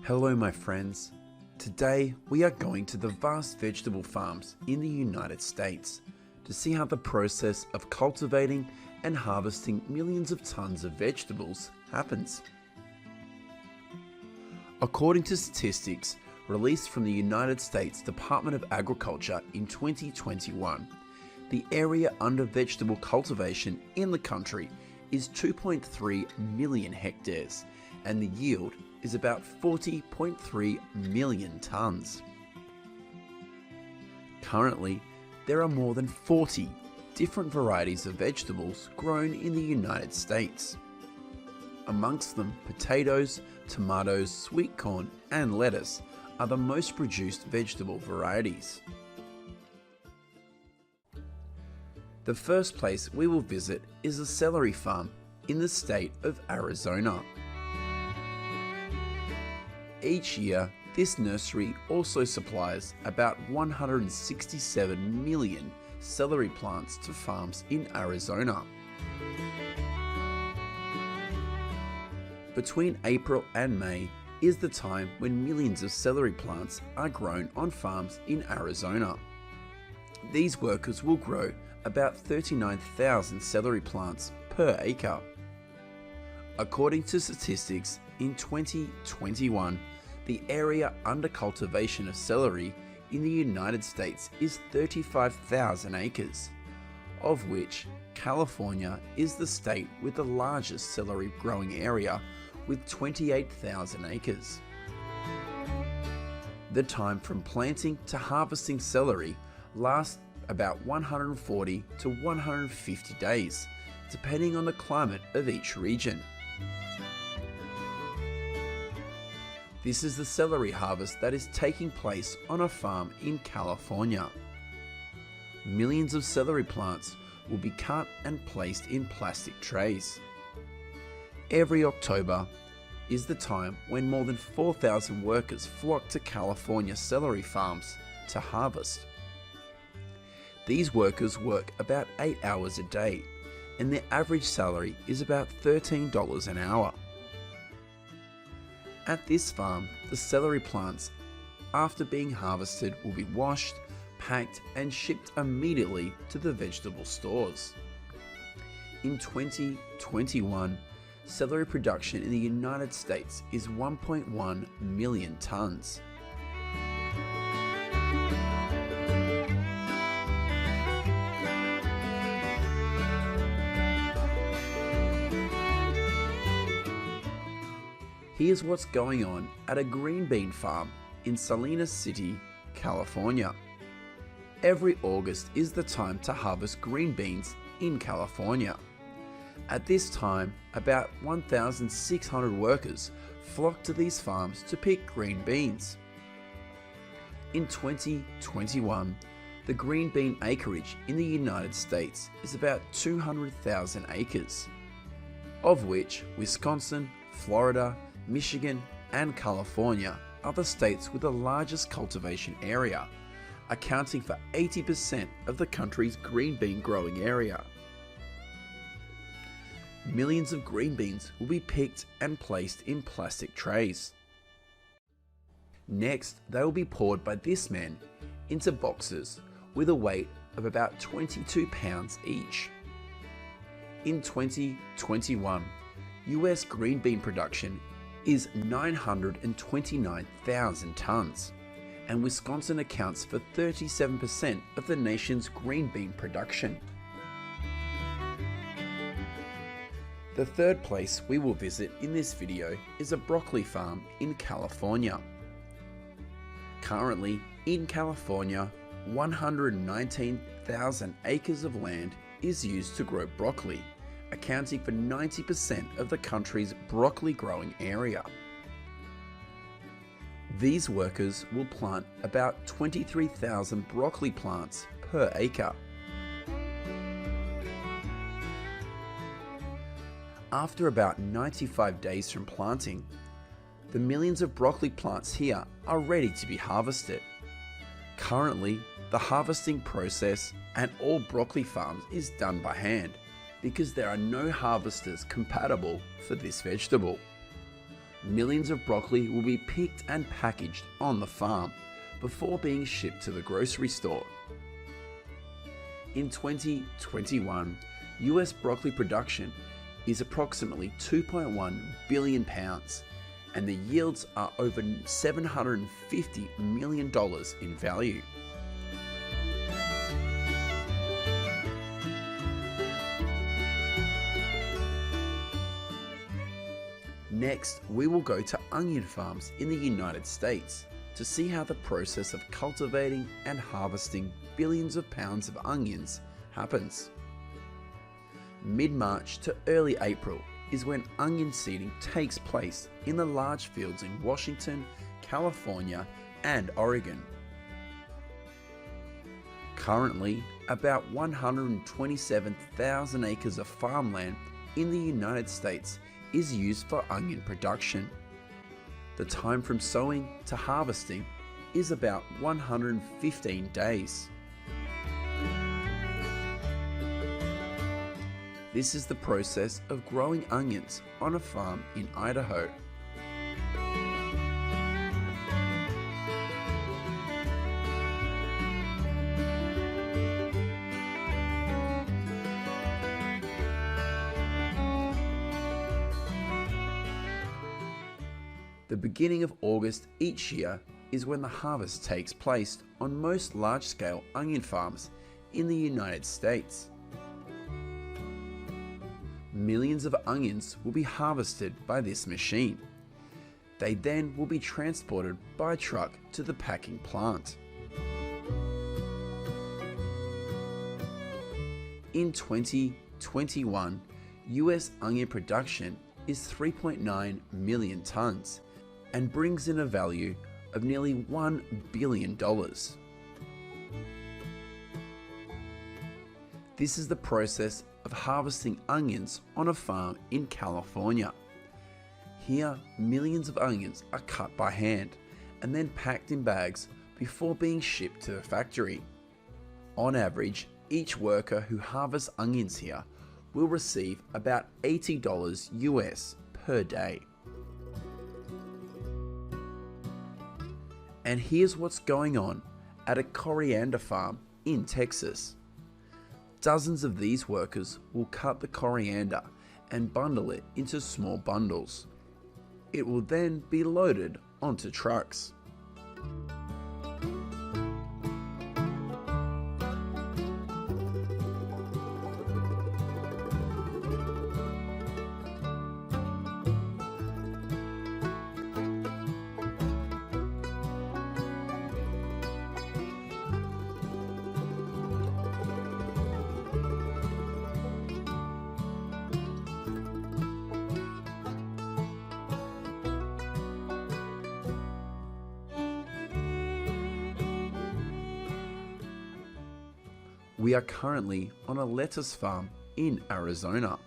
Hello my friends. Today we are going to the vast vegetable farms in the United States to see how the process of cultivating and harvesting millions of tons of vegetables happens. According to statistics released from the United States Department of Agriculture in 2021, the area under vegetable cultivation in the country is 2.3 million hectares and the yield is about 40.3 million tons. Currently, there are more than 40 different varieties of vegetables grown in the United States. Amongst them, potatoes, tomatoes, sweet corn, and lettuce are the most produced vegetable varieties. The first place we will visit is a celery farm in the state of Arizona. Each year, this nursery also supplies about 167 million celery plants to farms in Arizona. Between April and May is the time when millions of celery plants are grown on farms in Arizona. These workers will grow about 39,000 celery plants per acre. According to statistics, in 2021, the area under cultivation of celery in the United States is 35,000 acres, of which California is the state with the largest celery growing area with 28,000 acres. The time from planting to harvesting celery lasts about 140 to 150 days, depending on the climate of each region. This is the celery harvest that is taking place on a farm in California. Millions of celery plants will be cut and placed in plastic trays. Every October is the time when more than 4,000 workers flock to California celery farms to harvest. These workers work about 8 hours a day, and their average salary is about $13 an hour. At this farm, the celery plants, after being harvested, will be washed, packed, and shipped immediately to the vegetable stores. In 2021, celery production in the United States is 1.1 million tons. Here's what's going on at a green bean farm in Salinas City, California. Every August is the time to harvest green beans in California. At this time, about 1,600 workers flock to these farms to pick green beans. In 2021, the green bean acreage in the United States is about 200,000 acres, of which Wisconsin, Florida, Michigan, and California are the states with the largest cultivation area, accounting for 80% of the country's green bean growing area. Millions of green beans will be picked and placed in plastic trays. Next, they will be poured by this man into boxes with a weight of about 22 pounds each. In 2021, US green bean production is 929,000 tons, and Wisconsin accounts for 37% of the nation's green bean production. The third place we will visit in this video is a broccoli farm in California. Currently, in California, 119,000 acres of land is used to grow broccoli, accounting for 90% of the country's broccoli growing area. These workers will plant about 23,000 broccoli plants per acre. After about 95 days from planting, the millions of broccoli plants here are ready to be harvested. Currently, the harvesting process at all broccoli farms is done by hand, because there are no harvesters compatible for this vegetable. millions of broccoli will be picked and packaged on the farm before being shipped to the grocery store. In 2021, US broccoli production is approximately 2.1 billion pounds, and the yields are over $750 million in value. Next, we will go to onion farms in the United States to see how the process of cultivating and harvesting billions of pounds of onions happens. Mid-March to early April is when onion seeding takes place in the large fields in Washington, California, and Oregon. Currently, about 127,000 acres of farmland in the United States is used for onion production. The time from sowing to harvesting is about 115 days. This is the process of growing onions on a farm in Idaho. The beginning of August each year is when the harvest takes place on most large-scale onion farms in the United States. Millions of onions will be harvested by this machine. They then will be transported by truck to the packing plant. In 2021, US onion production is 3.9 million tons and brings in a value of nearly $1 billion. This is the process of harvesting onions on a farm in California. Here, millions of onions are cut by hand and then packed in bags before being shipped to the factory. On average, each worker who harvests onions here will receive about $80 US per day. And here's what's going on at a coriander farm in Texas. Dozens of these workers will cut the coriander and bundle it into small bundles. It will then be loaded onto trucks. We are currently on a lettuce farm in Arizona.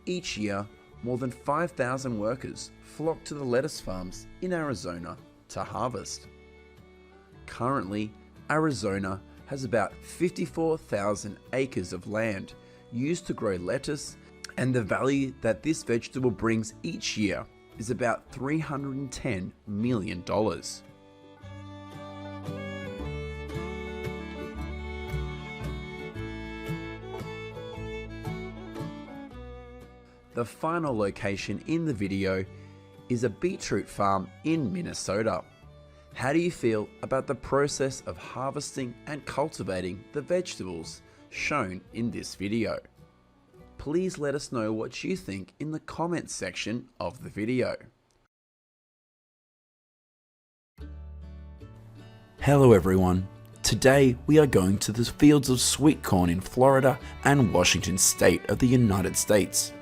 Each year, more than 5,000 workers flock to the lettuce farms in Arizona to harvest. Currently, Arizona has about 54,000 acres of land used to grow lettuce, and the value that this vegetable brings each year is about $310 million. The final location in the video is a beetroot farm in Minnesota. How do you feel about the process of harvesting and cultivating the vegetables shown in this video? Please let us know what you think in the comments section of the video. Hello everyone. Today we are going to the fields of sweet corn in Florida and Washington State of the United States.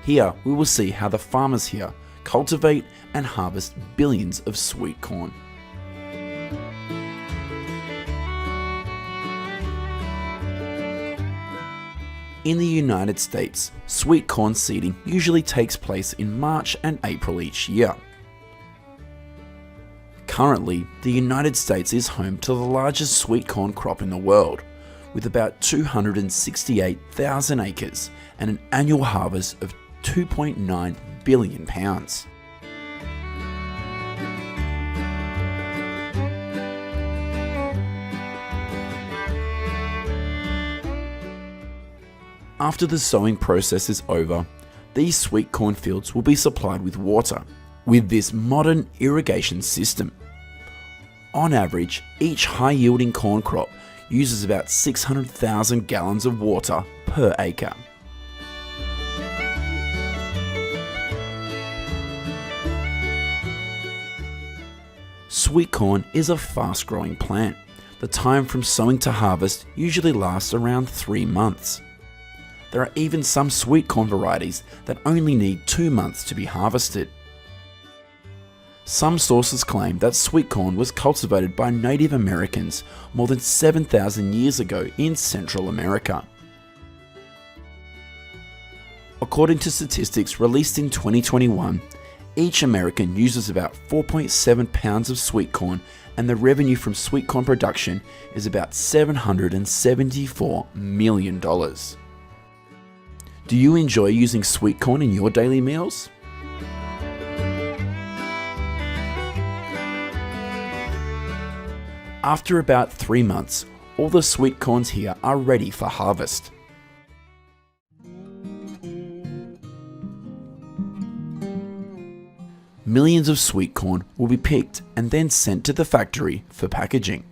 Here we will see how the farmers here cultivate and harvest billions of sweet corn. In the United States, sweet corn seeding usually takes place in March and April each year. Currently, the United States is home to the largest sweet corn crop in the world, with about 268,000 acres and an annual harvest of $2.9 billion. After the sowing process is over, these sweet corn fields will be supplied with water with this modern irrigation system. On average, each high-yielding corn crop uses about 600,000 gallons of water per acre. Sweet corn is a fast-growing plant. The time from sowing to harvest usually lasts around 3 months. There are even some sweet corn varieties that only need 2 months to be harvested. Some sources claim that sweet corn was cultivated by Native Americans more than 7,000 years ago in Central America. According to statistics released in 2021, each American uses about 4.7 pounds of sweet corn, and the revenue from sweet corn production is about $774 million. Do you enjoy using sweet corn in your daily meals? After about 3 months, all the sweet corns here are ready for harvest. Millions of sweet corn will be picked and then sent to the factory for packaging.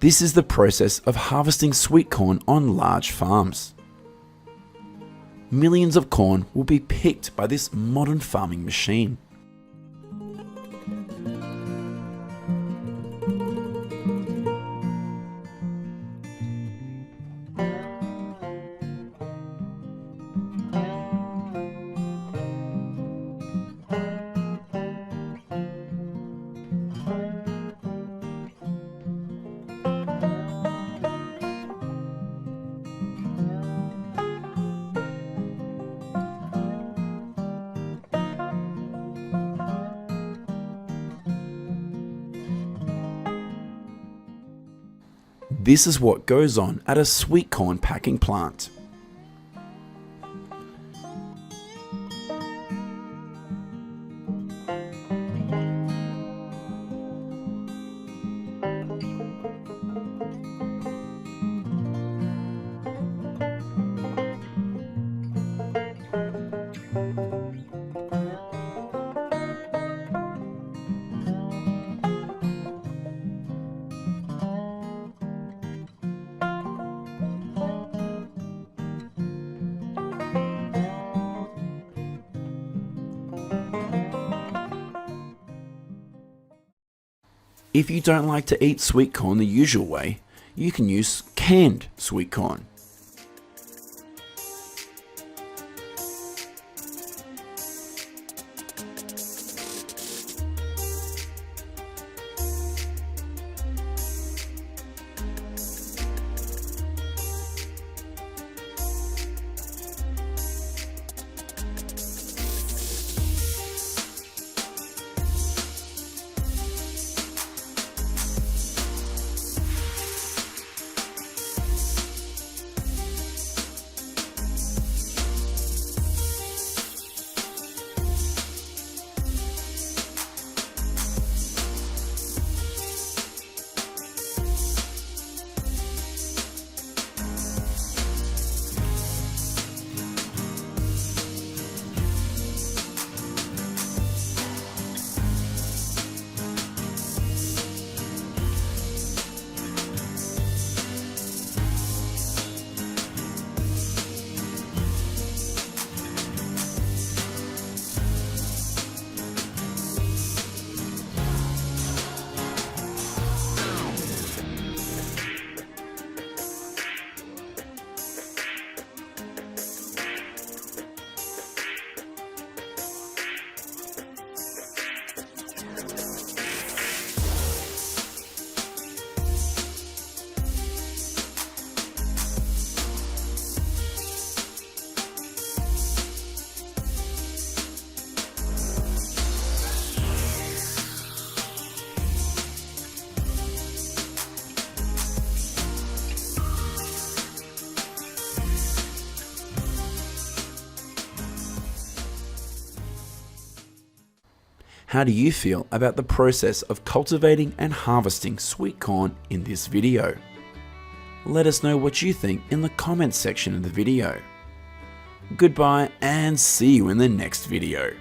This is the process of harvesting sweet corn on large farms. Millions of corn will be picked by this modern farming machine. This is what goes on at a sweet corn packing plant. If you don't like to eat sweet corn the usual way, you can use canned sweet corn. How do you feel about the process of cultivating and harvesting sweet corn in this video? Let us know what you think in the comments section of the video. Goodbye and see you in the next video.